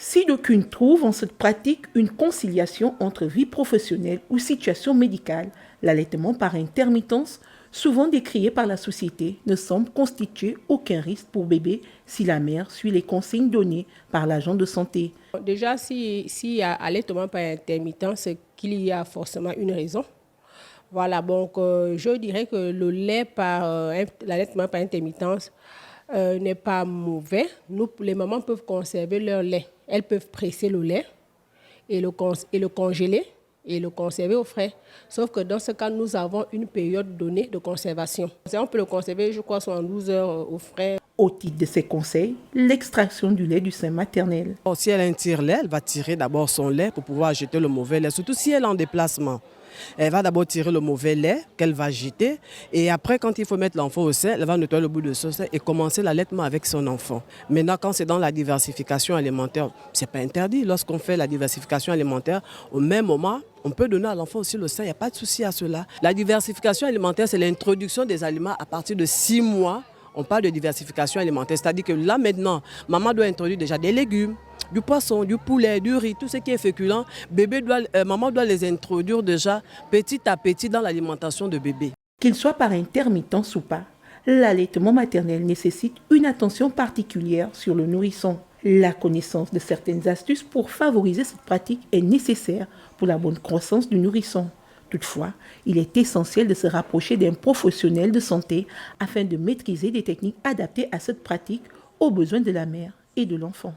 Si d'aucuns trouvent en cette pratique une conciliation entre vie professionnelle ou situation médicale, l'allaitement par intermittence, souvent décrié par la société, ne semble constituer aucun risque pour bébé si la mère suit les consignes données par l'agent de santé. Déjà, s'il y a allaitement par intermittence, c'est qu'il y a forcément une raison. Voilà, donc je dirais que le lait l'allaitement par intermittence n'est pas mauvais. Les mamans peuvent conserver leur lait. Elles peuvent presser le lait et le congeler et le conserver au frais. Sauf que dans ce cas, nous avons une période donnée de conservation. On peut le conserver, je crois, 72 heures au frais. Au titre de ces conseils, l'extraction du lait du sein maternel. Si elle a un tire-lait, elle va tirer d'abord son lait pour pouvoir jeter le mauvais lait, surtout si elle est en déplacement. Elle va d'abord tirer le mauvais lait qu'elle va jeter et après, quand il faut mettre l'enfant au sein, elle va nettoyer le bout de son sein et commencer l'allaitement avec son enfant. Maintenant, quand c'est dans la diversification alimentaire, ce n'est pas interdit. Lorsqu'on fait la diversification alimentaire, au même moment, on peut donner à l'enfant aussi le sein, il n'y a pas de souci à cela. La diversification alimentaire, c'est l'introduction des aliments à partir de 6 mois. On parle de diversification alimentaire, c'est-à-dire que là maintenant, maman doit introduire déjà des légumes, du poisson, du poulet, du riz, tout ce qui est féculent. Maman doit les introduire déjà petit à petit dans l'alimentation de bébé. Qu'il soit par intermittence ou pas, l'allaitement maternel nécessite une attention particulière sur le nourrisson. La connaissance de certaines astuces pour favoriser cette pratique est nécessaire pour la bonne croissance du nourrisson. Toutefois, il est essentiel de se rapprocher d'un professionnel de santé afin de maîtriser des techniques adaptées à cette pratique aux besoins de la mère et de l'enfant.